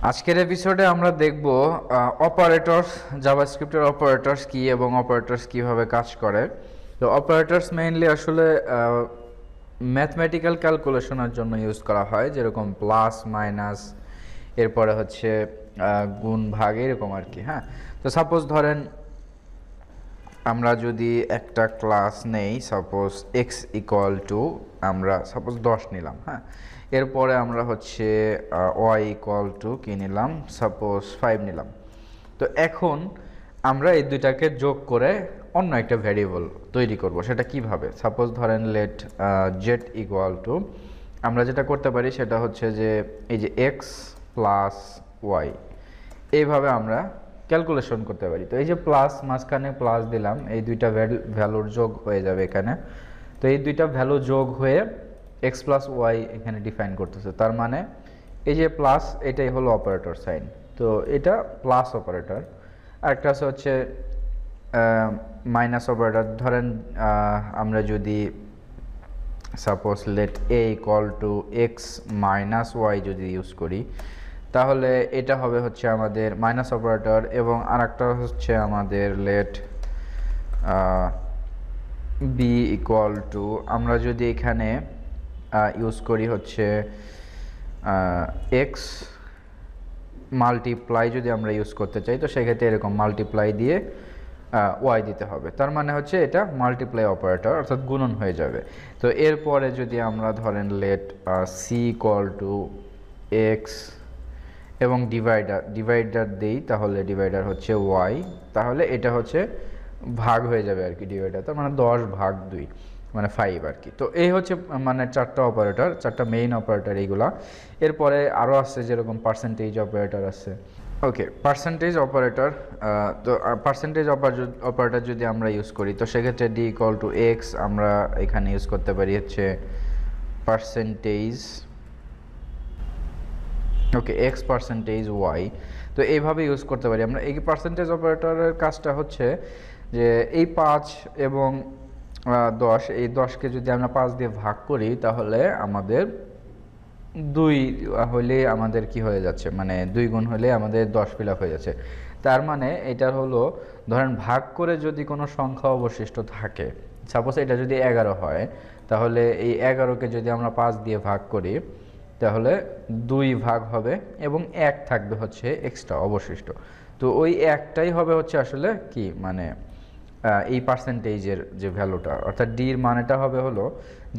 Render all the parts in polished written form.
আজকের এপিসোডে আমরা দেখব অপারেটরস, জাভাস্ক্রিপ্টের অপারেটরস কি এবং অপারেটরস কিভাবে কাজ করে। তো অপারেটরস মেইনলি আসলে ম্যাথমেটিক্যাল ক্যালকুলেশনের জন্য ইউজ করা হয়, যেরকম প্লাস মাইনাস, এরপরে হচ্ছে গুণ ভাগ, এরকম আর কি। হ্যাঁ, তো সাপোজ ধরেন আমরা যদি একটা ক্লাস নেই, সাপোজ এক্স ইকুয়াল টু, আমরা সাপোজ 10 নিলাম। হ্যাঁ, এরপরে আমরা হচ্ছে ওয়াই ইকুয়াল টু কি নিলাম, সাপোজ 5 নিলাম। তো এখন আমরা এই দুইটাকে যোগ করে অন্য একটা ভ্যারিয়েবল তৈরি করব। সেটা কিভাবে? সাপোজ ধরেন লেট জেড ইকুয়াল টু, আমরা যেটা করতে পারি সেটা হচ্ছে যে এই যে এক্স প্লাস ওয়াই, এইভাবে আমরা ক্যালকুলেশন করতে পারি। তো এই যে প্লাস, মাঝখানে প্লাস দিলাম, এই দুইটা ভ্যালুর যোগ হয়ে যাবে এখানে। তো এই দুইটা ভ্যালু যোগ হয়ে এক্স প্লাস ওয়াই এখানে ডিফাইন করতেছে। তার মানে এই যে প্লাস, এটাই হলো অপারেটর সাইন। তো এটা প্লাস অপারেটর। আরেকটা হচ্ছে মাইনাস অপারেটর। ধরেন আমরা যদি suppose let a equal to x minus y যদি ইউজ করি, তাহলে এটা হবে হচ্ছে আমাদের মাইনাস অপারেটর। এবং আরেকটা হচ্ছে আমাদের লেট বি ইকুয়াল টু, আমরা যদি এখানে ইউজ করি হচ্ছে এক্স মাল্টিপ্লাই, যদি আমরা ইউজ করতে চাই তো সেক্ষেত্রে এরকম মাল্টিপ্লাই দিয়ে ওয়াই দিতে হবে। তার মানে হচ্ছে এটা মাল্টিপ্লাই অপারেটর, অর্থাৎ গুণন হয়ে যাবে। তো এরপরে যদি আমরা ধরেন let see equal to x এবং ডিভাইডার দিই, তাহলে ডিভাইডার হচ্ছে ওয়াই, তাহলে এটা হচ্ছে ভাগ হয়ে যাবে আর কি ডিভাইডার। তার মানে 10/2 মানে 5 আর কি। তো এই হচ্ছে মানে চারটা অপারেটর, চারটা মেইন অপারেটর এইগুলা। এরপরে আরও আছে, যেরকম পার্সেন্টেজ অপারেটর আছে। ওকে, পার্সেন্টেজ অপারেটর। তো পার্সেন্টেজ অপারেটর যদি আমরা ইউজ করি, তো সেক্ষেত্রে ডি ইকুয়াল টু এক্স, আমরা এখানে ইউজ করতে পারি হচ্ছে পার্সেন্টেজ, ওকে, এক্স পার্সেন্টেজ ওয়াই। তো এইভাবে ইউজ করতে পারি আমরা। এই পার্সেন্টেজ অপারেটরের কাজটা হচ্ছে যে এই 5 এবং 10, এই 10কে যদি আমরা 5 দিয়ে ভাগ করি, তাহলে আমাদের 2 হলে আমাদের কি হয়ে যাচ্ছে, মানে 2 গুণ হলে আমাদের 10 ফিল আপ হয়ে যাচ্ছে। তার মানে এটা হলো, ধরেন ভাগ করে যদি কোনো সংখ্যা অবশিষ্ট থাকে, সাপোজ এটা যদি 11 হয়, তাহলে এই 11কে যদি আমরা 5 দিয়ে ভাগ করি, তাহলে 2 ভাগ হবে এবং 1 থাকবে হচ্ছে এক্সট্রা অবশিষ্ট। তো ওই একটাই হবে হচ্ছে আসলে কি, মানে এই পার্সেন্টেজের যে ভ্যালুটা, অর্থাৎ ডির মানেটা হবে হলো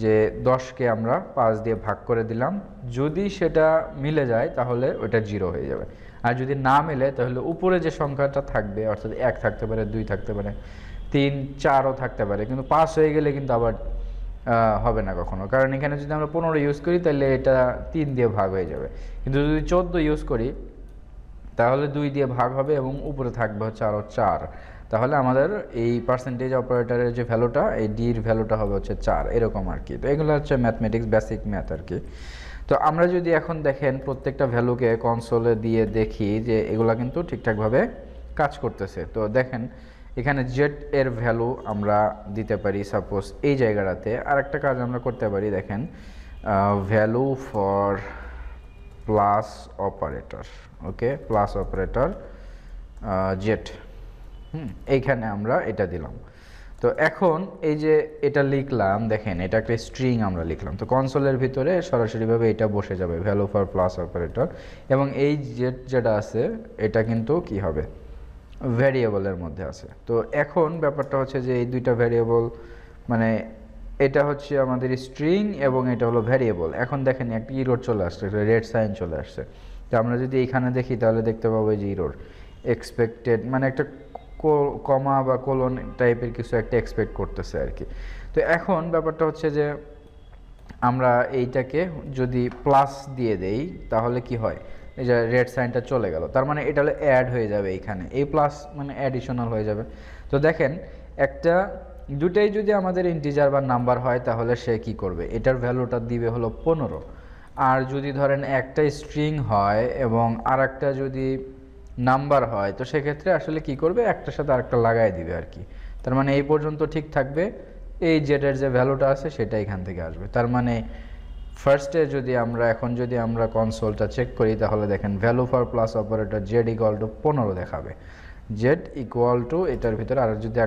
যে 10কে আমরা 5 দিয়ে ভাগ করে দিলাম, যদি সেটা মিলে যায় তাহলে ওটা 0 হয়ে যাবে। আর যদি না মিলে তাহলে উপরে যে সংখ্যাটা থাকবে, অর্থাৎ 1 থাকতে পারে, 2 থাকতে পারে, 3, 4ও থাকতে পারে, কিন্তু 5 হয়ে গেলে কিন্তু আবার হবে না কখনো। কারণ এখানে যদি আমরা 15 ইউজ করি তাহলে এটা 3 দিয়ে ভাগ হয়ে যাবে। কিন্তু যদি 14 ইউজ করি তাহলে 2 দিয়ে ভাগ হবে এবং উপরে থাকবে হচ্ছে আরও 4। তাহলে আমাদের এই পার্সেন্টেজ অপারেটরের যে ভ্যালুটা, এই ডির ভ্যালুটা হবে হচ্ছে 4, এরকম আর কি। তো এগুলো হচ্ছে ম্যাথমেটিক্স, বেসিক ম্যাথ আর কি। তো আমরা যদি এখন দেখেন প্রত্যেকটা ভ্যালুকে কনসোলে দিয়ে দেখি যে এগুলা কিন্তু ঠিকঠাকভাবে কাজ করতেছে। তো দেখেন এখানে জেড এর ভ্যালু আমরা দিতে পারি সাপোজ এই জায়গাটাতে। আর একটা কাজ আমরা করতে পারি, দেখেন value for plus operator, okay, plus operator Z, এইখানে আমরা এটা দিলাম। তো এখন এই যে এটা লিখলাম, দেখেন এটা একটা স্ট্রিং আমরা লিখলাম। তো কনসোলের ভিতরে সরাসরিভাবে এটা বসে যাবে ভ্যালু ফর প্লাস অপারেটর। এবং এই যেটা আছে এটা কিন্তু কি হবে, ভ্যারিয়েবলের মধ্যে আছে। তো এখন ব্যাপারটা হচ্ছে যে এই দুইটা ভ্যারিয়েবল, মানে এটা হচ্ছে আমাদের স্ট্রিং এবং এটা হলো ভ্যারিয়েবল। এখন দেখেন একটা ইরোর চলে আসছে, রেড সাইন চলে আসছে। তো আমরা যদি এইখানে দেখি তাহলে দেখতে পাবো যে ইরোর এক্সপেক্টেড, মানে একটা কমা বা কোলন টাইপের কিছু একটা এক্সপেক্ট করতেছে আর কি। তো এখন ব্যাপারটা হচ্ছে যে আমরা এইটাকে যদি প্লাস দিয়ে দেই তাহলে কি হয়, এই যে রেড সাইনটা চলে গেল, তার মানে এটা হলো অ্যাড হয়ে যাবে এইখানে, এই প্লাস মানে অ্যাডিশনাল হয়ে যাবে। তো দেখেন একটা দুটাই যদি আমাদের ইন্টিজার বা নাম্বার হয় তাহলে সে কি করবে, এটার ভ্যালুটা দিবে হলো 15। আর যদি ধরেন একটা স্ট্রিং হয় এবং আর একটা যদি নাম্বার হয়, তো সেক্ষেত্রে আসলে কি করবে, একটার সাথে আরেকটা লাগাই দিবে আর কি। তার মানে এই পর্যন্ত ঠিক থাকবে, এই জেডের যে ভ্যালুটা আছে সেটা এখান থেকে আসবে। তার মানে ফার্স্টে যদি আমরা এখন যদি আমরা কনসোলটা চেক করি তাহলে দেখেন value for plus operator Z equal to 15 দেখাবে, জেড ইকুয়াল টু এটার ভিতরে আর যদি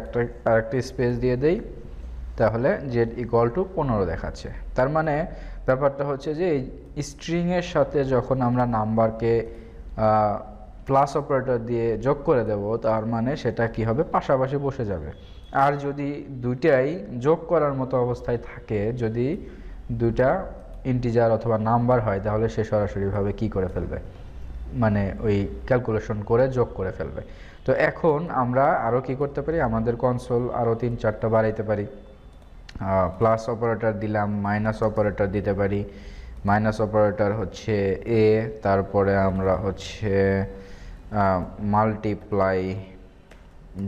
আরেকটা স্পেস দিয়ে দেই তাহলে জেড ইকুয়াল টু 15 দেখাচ্ছে। তার মানে ব্যাপারটা হচ্ছে যে এই স্ট্রিংয়ের সাথে যখন আমরা নাম্বারকে প্লাস অপারেটর দিয়ে যোগ করে দেব তার মানে সেটা কি হবে, পাশাপাশি বসে যাবে। আর যদি দুইটাই যোগ করার মতো অবস্থায় থাকে, যদি দুইটা ইন্টিজার অথবা নাম্বার হয় তাহলে সে সরাসরিভাবে কি করে ফেলবে, মানে ওই ক্যালকুলেশন করে যোগ করে ফেলবে। তো এখন আমরা আরও কি করতে পারি, আমাদের কনসোল আরও 3-4টা বাড়াইতে পারি। প্লাস অপারেটর দিলাম, মাইনাস অপারেটর দিতে পারি। মাইনাস অপারেটর হচ্ছে এ, তারপরে আমরা হচ্ছে মাল্টিপ্লাই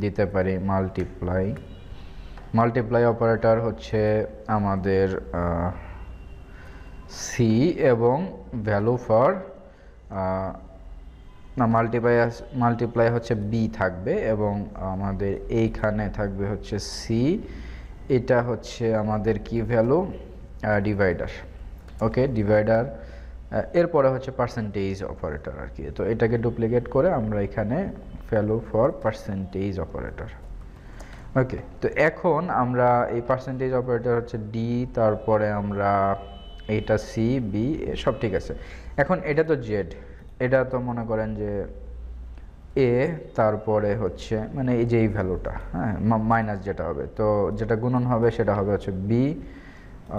দিতে পারি, মাল্টিপ্লাই অপারেটর হচ্ছে আমাদের সি এবং ভ্যালু ফর না মাল্টিপ্লাই হচ্ছে বি থাকবে এবং আমাদের এইখানে থাকবে হচ্ছে সি, এটা হচ্ছে আমাদের কি ভ্যালু, ডিভাইডার। ওকে, ডিভাইডার এরপরে হচ্ছে পার্সেন্টেজ অপারেটর আর কি। তো এটাকে ডুপ্লিকেট করে আমরা এখানে ভ্যালু ফর পার্সেন্টেজ অপারেটর। ওকে, তো এখন আমরা এই পার্সেন্টেজ অপারেটর হচ্ছে ডি, তারপরে আমরা এইটা সি বি সব ঠিক আছে। এখন এটা তো জেড, এটা তো মনে করেন যে এ, তারপরে হচ্ছে মানে এই যে এই ভ্যালুটা, হ্যাঁ, মাইনাস যেটা হবে, তো যেটা গুণন হবে সেটা হবে হচ্ছে বি।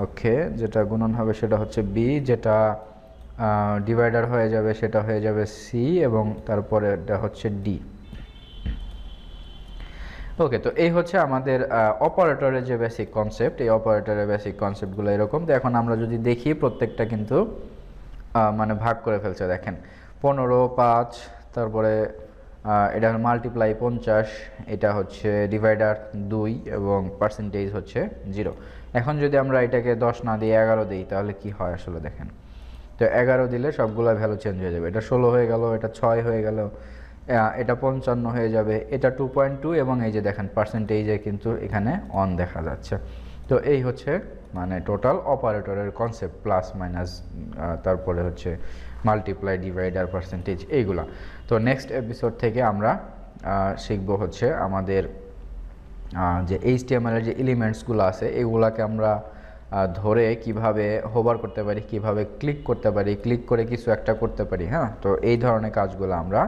ওকে, যেটা গুণন হবে সেটা হচ্ছে বি, যেটা ডিভাইডার হয়ে যাবে সেটা হয়ে যাবে সি এবং তারপরে এটা হচ্ছে ডি। ওকে, তো এই হচ্ছে আমাদের অপারেটরের যে বেসিক কনসেপ্ট, এই অপারেটরের বেসিক কনসেপ্টগুলো এরকম। তো এখন আমরা যদি দেখি প্রত্যেকটা কিন্তু মানে ভাগ করে ফেলছে, দেখেন 15, 5, তারপরে এটা মাল্টিপ্লাই 50, এটা হচ্ছে ডিভাইডার 2 এবং পার্সেন্টেজ হচ্ছে 0। এখন যদি আমরা এটাকে 10 না দিয়ে 11 দিই তাহলে কি হয় আসলে দেখেন। তো 11 দিলে সবগুলো ভ্যালু চেঞ্জ হয়ে যাবে, এটা 16 হয়ে গেল, এটা 6 হয়ে গেল, এটা 55 হয়ে যাবে, এটা 2.2 এবং এই যে দেখেন পার্সেন্টেজে কিন্তু এখানে অন দেখা যাচ্ছে। তো এই হচ্ছে মানে টোটাল অপারেটরের কনসেপ্ট, প্লাস মাইনাস, তারপরে হচ্ছে মাল্টিপ্লাই, ডিভাইডার, পার্সেন্টেজ, এইগুলা। তো নেক্সট এপিসোড থেকে আমরা শিখবো হচ্ছে আমাদের যে HTML এর যে এলিমেন্টসগুলো আছে এগুলাকে আমরা ধরে কিভাবে হোভার করতে পারি, কিভাবে ক্লিক করতে পারি, ক্লিক করে কিছু একটা করতে পারি। হ্যাঁ, তো এই ধরনের কাজগুলো আমরা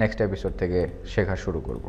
নেক্সট এপিসোড থেকে শেখা শুরু করব।